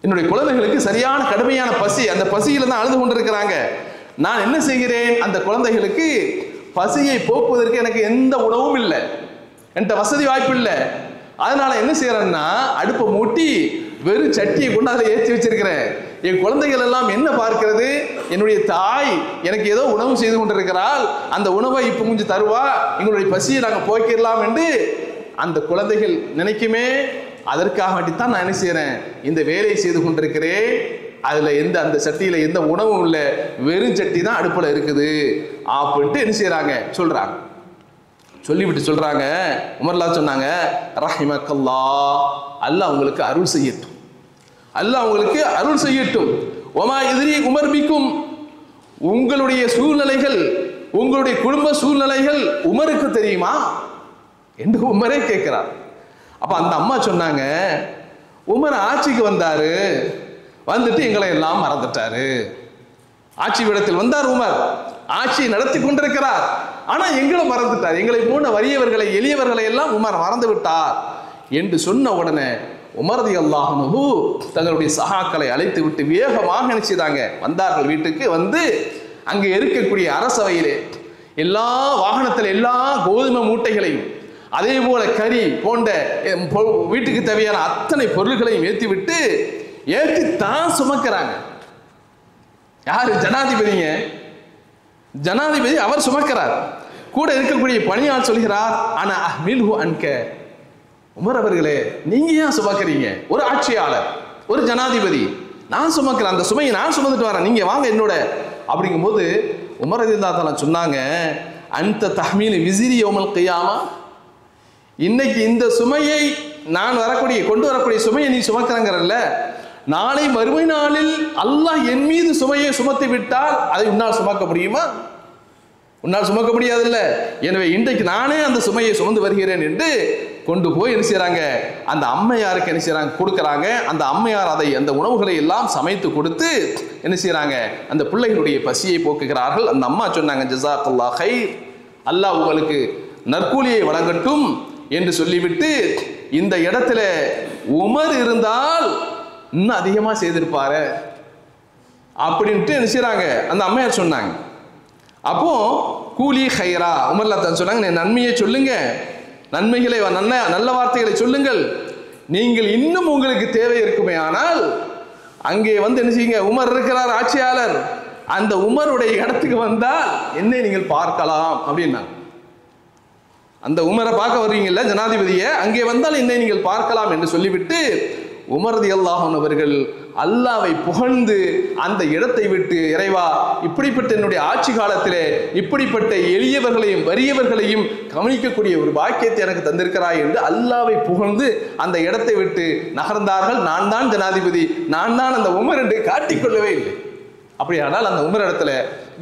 என்னுடைய குழந்தைகளுக்கு சரியான கடுமையான பசி, அந்த பசியில தான் அழுது கொண்டிருக்கிறாங்க. நான் என்ன செய்கிறேன், அந்த குழந்தைகளுக்கு பசியை போக்குவதற்கு எனக்கு எந்த உணவும் இல்லை, என்கிட்ட வசதி வாய்ப்பு இல்லை. அதனால என்ன செய்யறேன்னா, அடுப்பை மூட்டி வெறும் சட்டியை கொண்டு அதில் ஏற்றி வச்சிருக்கிறேன். என் குழந்தைகள் எல்லாம் என்ன பார்க்கிறது, என்னுடைய தாய் எனக்கு ஏதோ உணவு செய்து கொண்டிருக்கிறாள், அந்த உணவை இப்போ கொஞ்சம் தருவா, எங்களுடைய பசியை நாங்கள் போக்கிடலாம் என்று அந்த குழந்தைகள் நினைக்குமே. அதற்காக வேண்டித்தான் நான் என்ன செய்யறேன், இந்த வேலையை செய்து கொண்டிருக்கிறேன். அதுல அந்த சட்டியில எந்த உணவும் இல்லை, வெறும் சட்டி தான் அடுப்புல இருக்குது அப்படின்ட்டு என்ன செய்யறாங்க சொல்றாங்க. சொல்லிவிட்டு சொல்றாங்க, உமர்லா சொன்னாங்க, ரஹிமக்கல்லா, அல்லாஹ் உங்களுக்கு அருள் செய்யட்டும், அல்லாஹ் உங்களுக்கு அருள் செய்யட்டும். ஒமா எதிரி உமர் பிக்கும், உங்களுடைய சூழ்நிலைகள், உங்களுடைய குடும்ப சூழ்நிலைகள் உமருக்கு தெரியுமா என்று உமரே கேட்கிறார். அப்ப அந்த அம்மா சொன்னாங்க, உமர் ஆட்சிக்கு வந்தாரு, வந்துட்டு எங்களை எல்லாம் மறந்துட்டாரு. ஆட்சி விடத்தில் வந்தார் உமர், ஆட்சியை நடத்தி கொண்டிருக்கிறார், ஆனா எங்களை மறந்துட்டார், எங்களை போன வறியவர்களை எளியவர்களை எல்லாம் உமர் மறந்து விட்டார் என்று சொன்ன உடனே உமர் ரலியல்லாஹு அன்ஹு தங்களுடைய சகாக்களை அழைத்து விட்டு வேகமாக நினைச்சுதாங்க வந்தார்கள். வீட்டுக்கு வந்து அங்கே இருக்கக்கூடிய அரசவையிலே எல்லா வாகனத்தில் எல்லா கோதுமை மூட்டைகளையும் அதே போல கறி போன்ற வீட்டுக்கு தேவையான அத்தனை பொருள்களையும் ஏற்றி விட்டு ஏற்றி தான் சுமக்கிறாங்க. யாரு? ஜனாதிபதிங்க. ஜனாதிபதி அவர் சுமக்கிறார். கூட இருக்கக்கூடிய பணியாளர் சொல்கிறார், ஆனா அஹ்மில்ஹு அன்க, உமர் அவர்களே நீங்க ஏன் சுமக்கிறீங்க? ஒரு ஆட்சியாளர், ஒரு ஜனாதிபதி, நான் சுமக்கிறேன், அந்த சுமையை நான் சுமந்துட்டு வரேன், நீங்க வாங்க என்னோட. அப்படிங்கும்போது உமர் ரலியல்லாஹு தஆலா சொன்னாங்க, அந்த தஹ்மீல் விசிறி யௌமல் கியாமா, இன்னைக்கு இந்த சுமையை நான் கொண்டு வரக்கூடிய சுமையை நீ சுமக்கிறங்கறல்ல, நாளை மறுமை நாளில் அல்லாஹ் என் மீது சுமையை சுமத்தி விட்டால் அதை உன்னால் சுமக்க முடியுமா? உன்னால் சுமக்க முடியாதுல்ல. எனவே இன்றைக்கு நானே அந்த சுமையை சுமந்து வருகிறேன் என்று கொண்டு போய் என்ன செய்யறாங்க, அந்த அம்மையாருக்கு என்ன செய்யறாங்க கொடுக்கறாங்க. அந்த அம்மையார் அதை அந்த உணவுகளை எல்லாம் சமைத்து கொடுத்து என்ன செய்யறாங்க, அந்த பிள்ளைகளுடைய பசியை போக்குகிறார்கள். அந்த அம்மா சொன்னாங்க, ஜஸாக்கல்லாஹ் கைர், அல்லாஹ் உங்களுக்கு நற்கூலியை வழங்கட்டும் என்று சொல்லிவிட்டு, இந்த இடத்துல உமர் இருந்தால் இன்னும் அதிகமா செய்திருப்பாரு அப்படின்ட்டு என்ன செய்யறாங்க அந்த அம்மையார் சொன்னாங்க. அப்போ கூலி ஹைரா, உமர்லா தான் சொன்னாங்க, நன்மையை சொல்லுங்க, நன்மைகளை நல்ல வார்த்தைகளை சொல்லுங்கள். நீங்கள் இன்னும் உங்களுக்கு தேவை இருக்குமே ஆனால் அங்கே வந்து என்ன செய்யுங்க, உமர் இருக்கிறார் ஆட்சியாளர், அந்த உமருடைய இடத்துக்கு வந்தால் என்னை நீங்கள் பார்க்கலாம் அப்படின்னா, அந்த உமரை பார்க்க வருவீங்கல்ல ஜனாதிபதியை, அங்கே வந்தால் என்னை நீங்கள் பார்க்கலாம் என்று சொல்லிவிட்டு உமர் ரலியல்லாஹு அன்ஹு அவர்கள் அல்லாஹ்வை புகழ்ந்து அந்த இடத்தை விட்டு, இறைவா இப்படிப்பட்ட என்னுடைய ஆட்சி காலத்திலே இப்படிப்பட்ட எளியவர்களையும் வறியவர்களையும் கவனிக்கக்கூடிய ஒரு பாக்கியத்தை எனக்கு தந்திருக்கிறாய் என்று அல்லாஹ்வை புகழ்ந்து அந்த இடத்தை விட்டு நகர்ந்தார்கள். நான் தான் ஜனாதிபதி, நான் தான் அந்த உமர் என்று காட்டிக்கொள்ளவே இல்லை. அப்படியானால் அந்த உமர் இடத்துல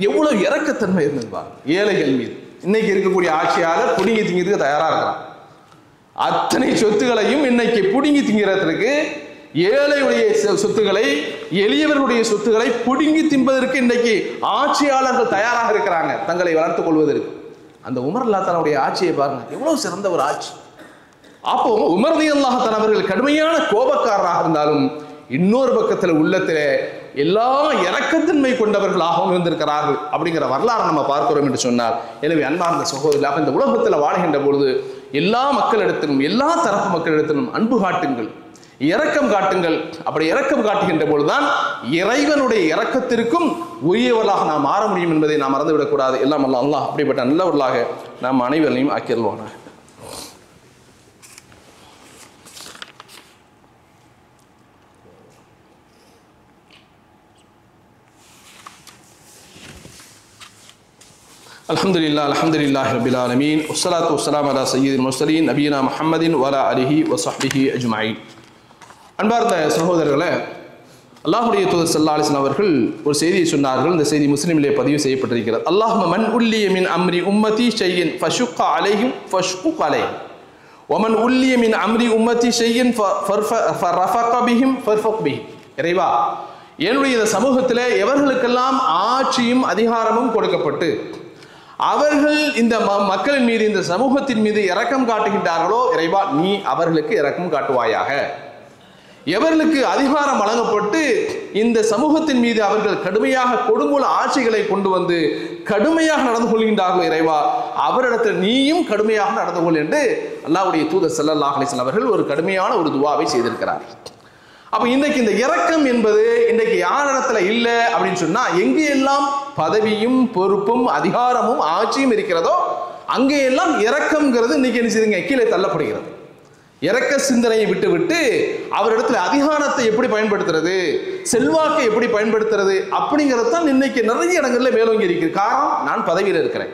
எவ்வளவு இரக்கத்தன்மை இருந்ததுப்பா ஏழைகள் மீது. இன்னைக்கு இருக்கக்கூடிய ஆட்சியாளர் புடுங்கி திங்கிறதுக்கு தயாரா இருக்கிறான். அத்தனை சொத்துகளையும் இன்னைக்கு புடுங்கி திங்கிறதுக்கு, ஏழையுடைய சொத்துக்களை எளியவர்களுடைய சொத்துக்களை புடுங்கி தின்பதற்கு இன்னைக்கு ஆட்சியாளர்கள் தயாராக இருக்கிறாங்க தங்களை வளர்த்துக் கொள்வதற்கு. அந்த உமர் ரலியல்லாஹு தஆலாவுடைய ஆட்சியை பாருங்க, எவ்வளவு சிறந்த ஒரு ஆட்சி. அப்போ உமர் ரலியல்லாஹு தஆலா அவர்கள் கடுமையான கோபக்காரராக இருந்தாலும் இன்னொரு பக்கத்தில் உள்ளத்திலே எல்லா இரக்கத்தன்மை கொண்டவர்களாகவும் இருந்திருக்கிறார்கள் அப்படிங்கிற வரலாறு நம்ம பார்க்கிறோம் என்று சொன்னார். எனவே அன்பார்ந்த சகோதரர்களாக இந்த உலகத்தில் வாழ்கின்ற பொழுது எல்லா மக்களிடத்திலும் எல்லா தரப்பு மக்களிடத்திலும் அன்பு காட்டுங்கள், இரக்கம் காட்டுங்கள். அப்படி இரக்கம் காட்டுகின்ற பொழுதுதான் இறைவனுடைய இரக்கத்திற்கும் உரியவர்களாக நாம் மாற முடியும் என்பதை நாம் மறந்துவிடக்கூடாது. எல்லாம் அல்லாஹ் அப்படிப்பட்ட நல்லவர்களாக நாம் அனைவரையும் ஆக்கிடுவானாக. அல்ஹம்துலில்லாஹி ரப்பில் ஆலமீன், வஸ்ஸலாத்து வஸ்ஸலாமு அலா சய்யிதில் முர்ஸலீன் நபியினா முஹம்மதின் வ அலா ஆலிஹி வ ஸஹ்பிஹி அஜ்மஈன். அன்பார்ந்த சகோதரர்களே, அல்லாஹ்வுடைய தூதர் ஸல்லல்லாஹு அலைஹி வஸல்லம் அவர்கள் ஒரு செய்தியை சொன்னார்கள். இந்த செய்தி முஸ்லிமிலே பதிவு செய்யப்பட்டிருக்கிறது. அல்லாஹும்ம மன் உல்லிய மின் அம்ரி உம்மதி ஷையின் ஃபஷுக்க அலைஹிம் ஃபஷ்குக் அலைஹிம் வமன் உல்லிய மின் அம்ரி உம்மதி ஷையின் ஃபரஃபக பிஹிம் ஃபர்ஃபக் பிஹிம். இறைவா, என்னுடைய இந்த சமூகத்திலே எவர்களுக்கெல்லாம் ஆட்சியும் அதிகாரமும் கொடுக்கப்பட்டு அவர்கள் இந்த மக்களின் மீது, இந்த சமூகத்தின் மீது இரக்கம் காட்டுகின்றார்களோ, இறைவா நீ அவர்களுக்கு இரக்கம் காட்டுவாயாக. எவர்களுக்கு அதிகாரம் வழங்கப்பட்டு இந்த சமூகத்தின் மீது அவர்கள் கடுமையாக கொடுங்கோல் ஆட்சிகளை கொண்டு வந்து கடுமையாக நடந்து கொள்கின்றார்களோ, இறைவா அவரிடத்தில் நீயும் கடுமையாக நடந்து கொள் என்று அல்லாஹ்வுடைய தூதர் ஸல்லல்லாஹு அலைஹி வஸல்லம் அவர்கள் ஒரு கடுமையான ஒரு துஆவை செய்திருக்கிறார். அப்ப இன்னைக்கு இந்த இரக்கம் என்பது இன்னைக்கு யாரிடத்துல இல்லை அப்படின்னு சொன்னா, எங்கெல்லாம் பதவியும் பொறுப்பும் அதிகாரமும் ஆட்சியும் இருக்கிறதோ அங்கெல்லாம் இரக்கம்ங்கிறது இன்னைக்கு என்ன செய்யுதுங்க, கீழே தள்ளப்படுகிறது. இரக்க சிந்தனையை விட்டு விட்டு அவரிடத்துல அதிகாரத்தை எப்படி பயன்படுத்துறது, செல்வாக்கை எப்படி பயன்படுத்துறது அப்படிங்கிறது தான் இன்னைக்கு நிறைய இடங்கள்ல மேலோங்கி இருக்குது. காரணம், நான் பதவியில் இருக்கிறேன்,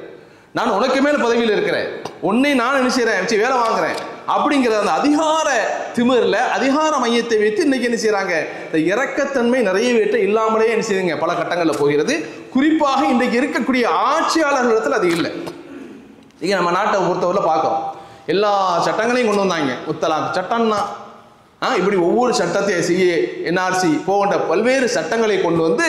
நான் உனக்கு மேல பதவியில் இருக்கிறேன், உன்னை நான் என்ன செய்யறேன், வேலை வாங்குறேன் அப்படிங்கிற அந்த அதிகார திமிரில் அதிகார மையத்தை வைத்து இன்னைக்கு என்ன செய்யறாங்க, இந்த இரக்கத்தன்மை நிறைய பேர்ட்ட இல்லாமலே என்ன செய்யுங்க பல கட்டங்களில் போகிறது. குறிப்பாக இன்றைக்கு இருக்கக்கூடிய ஆட்சியாளர்களிடத்தில் அது இல்லை. இங்க நம்ம நாட்டை பொறுத்தவரை பார்க்கிறோம், எல்லா சட்டங்களையும் கொண்டு வந்தாங்க. முத்தலாக் சட்டம்னா இப்படி ஒவ்வொரு சட்டத்தையும் சிஏ, என்ஆர்சி போன்ற பல்வேறு சட்டங்களை கொண்டு வந்து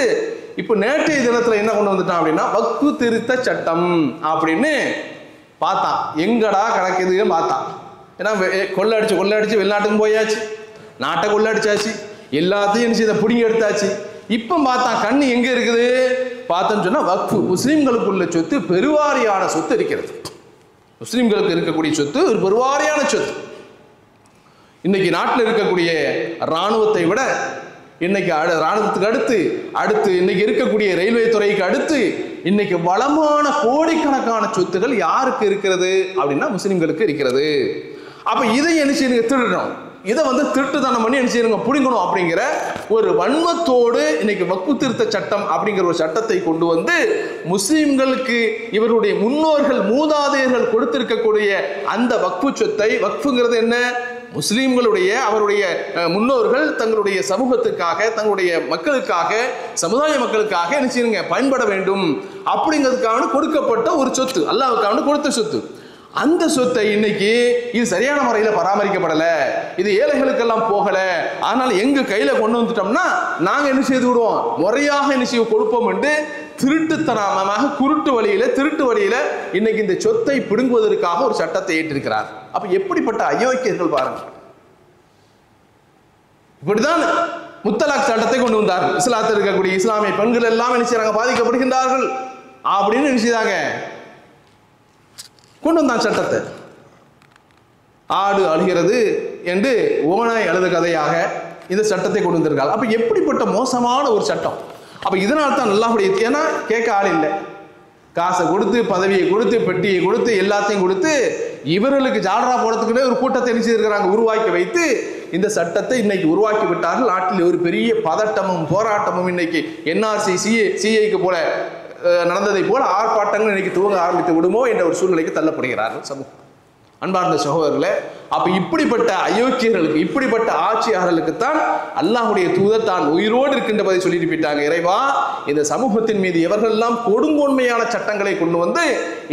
இப்போ நேற்றைய தினத்தில் என்ன கொண்டு வந்துட்டான் அப்படின்னா வக்ஃபு திருத்த சட்டம் அப்படின்னு பார்த்தான். எங்கடா கிடக்குதுன்னு பார்த்தான். ஏன்னா கொள்ளடிச்சு வெளிநாட்டுக்கும் போயாச்சு, நாட்டை கொள்ளடிச்சாச்சு, எல்லாத்தையும் இதை பிடிங்கி எடுத்தாச்சு. இப்போ பார்த்தான் கண்ணு எங்கே இருக்குது பார்த்தோன்னு சொன்னால் வக்ஃபு, முஸ்லீம்களுக்குள்ள சொத்து பெருவாரியான சொத்து இருக்கிறது. முஸ்லீம்களுக்கு இருக்கக்கூடிய சொத்து ஒரு பெருவாரியான சொத்து. இன்னைக்கு நாட்டில் இருக்கக்கூடிய இராணுவத்தை விட இன்னைக்கு இராணுவத்துக்கு அடுத்து இன்னைக்கு இருக்கக்கூடிய ரயில்வே துறைக்கு அடுத்து இன்னைக்கு வளமான கோடிக்கணக்கான சொத்துகள் யாருக்கு இருக்கிறது அப்படின்னா முஸ்லீம்களுக்கு இருக்கிறது. அப்ப இதை என்ன செய்யுங்க, திருடணும், இதை திருட்டுத்தனம் பண்ணி என்ன செய்யணுங்க, பிடிங்கணும் அப்படிங்கிற ஒரு வன்மத்தோடு இன்னைக்கு வக்ஃபு திருத்த சட்டம் அப்படிங்கிற ஒரு சட்டத்தை கொண்டு வந்து முஸ்லீம்களுக்கு இவருடைய முன்னோர்கள் மூதாதையர்கள் கொடுத்திருக்கக்கூடிய அந்த வக்ஃபு சொத்தை, வக்ஃபுங்கிறது என்ன, முஸ்லீம்களுடைய அவருடைய முன்னோர்கள் தங்களுடைய சமூகத்துக்காக, தங்களுடைய மக்களுக்காக, சமுதாய மக்களுக்காக என்ன செய்யுங்க பயன்பட வேண்டும் அப்படிங்கிறதுக்காக கொடுக்கப்பட்ட ஒரு சொத்து, அல்லாஹ்வுக்காக கொடுத்த சொத்து. அந்த சொத்தை இன்னைக்கு இது சரியான முறையில் பராமரிக்கப்படலை, இது ஏழைகளுக்கெல்லாம் போகலை, அதனால எங்க கையில கொண்டு வந்துட்டோம்னா நாங்க என்ன செய்து விடுவோம், முறையாக என்ன செய்ய கொடுப்போம் என்று திருட்டுத்தனமாக திருட்டு வழியில இன்னைக்கு இந்த சொத்தை பிடுங்குவதற்காக ஒரு சட்டத்தை ஏற்றிருக்கிறார். அப்ப எப்படிப்பட்ட அயோக்கியர்கள் பாருங்க. இப்படிதான் முத்தலாக் சட்டத்தை கொண்டு வந்தார்கள். இஸ்லாத்தில் இருக்கக்கூடிய இஸ்லாமிய பெண்கள் எல்லாம் என்ன செய்யறாங்க, பாதிக்கப்படுகின்றார்கள் அப்படின்னு என்ன செய்தாங்க, கொண்டு வந்தான் சட்டத்தை. ஆடு அழுகிறது என்று ஓனாய் அழுத கதையாக இந்த சட்டத்தை கொண்டு வந்திருக்காங்க. அப்ப எப்படிப்பட்ட மோசமான ஒரு சட்டம். அப்ப இதனால தான் அல்லாஹ்வுடைய, ஏன்னா கேட்க ஆள் இல்லை, காசை கொடுத்து பதவியை கொடுத்து பெட்டியை கொடுத்து எல்லாத்தையும் கொடுத்து இவர்களுக்கு ஜாலரா போடுறதுக்குன்னே ஒரு கூட்டத்தை என்ன செய்திருக்கிறாங்க, உருவாக்கி வைத்து இந்த சட்டத்தை இன்னைக்கு உருவாக்கி விட்டார்கள். நாட்டில் ஒரு பெரிய பதட்டமும் போராட்டமும் இன்னைக்கு என்ஆர்சி சிஐக்கு போல நடந்ததை போல ஆர்ப்பாட்டங்கள் இன்னைக்கு துவங்க ஆரம்பித்து விடுமோ என்ற ஒரு சூழ்நிலைக்கு தள்ளப்படுகிறார்கள் சமூகம். அன்பார்ந்த சகோதரர்களே, அப்ப இப்படிப்பட்ட அயோக்கியர்களுக்கு, இப்படிப்பட்ட ஆட்சியாளர்களுக்கு தான் அல்லாஹ்வுடைய தூதர் தான் உயிரோடு இருக்கின்றதை சொல்லிட்டு போயிட்டாங்க. இறைவா, இந்த சமூகத்தின் மீது எவர்களெல்லாம் கொடுங்கோன்மையான சட்டங்களை கொண்டு வந்து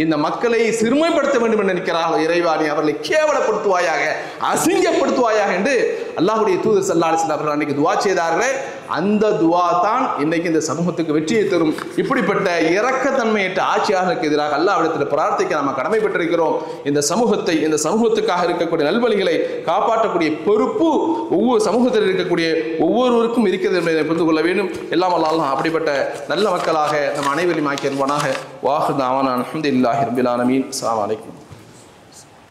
இந்த மக்களை சிறுமைப்படுத்த வேண்டும் என்று நினைக்கிறார்கள், இறைவா நீ அவர்களை கேவலப்படுத்துவாயாக, அசிங்கப்படுத்துவாயாக என்று அல்லாஹ்வுடைய தூதர் ஸல்லல்லாஹு அலைஹி வஸல்லம் அவர்கள் அன்னைக்கு துஆ செய்தார்களே, அந்த துஆ தான் இன்னைக்கு இந்த சமூகத்துக்கு வெற்றியை தரும். இப்படிப்பட்ட இரக்கத்தன்மையற்ற ஆட்சியாளர்களுக்கு எதிராக அல்லாஹ்விடத்தில் பிரார்த்திக்க நாம் கடமைப்பட்டிருக்கிறோம். இந்த சமூகத்துக்காக இருக்கக்கூடிய நல்வழிகளை காப்பாற்றக்கூடிய பொறுப்பு ஒவ்வொரு சமூகத்தில் இருக்கக்கூடிய ஒவ்வொருவருக்கும் இருக்கிறது என்பதை புரிந்து கொள்ள வேண்டும். எல்லாம் அல்லாஹ் அப்படிப்பட்ட நல்ல மக்களாக நம் அனைவரையும் ஆக்கி அருள்வானாக. வாஹிர் தாவானா அல்ஹம்துலில்லாஹி ரப்பில் ஆலமீன். அஸ்ஸலாமு அலைக்கும்.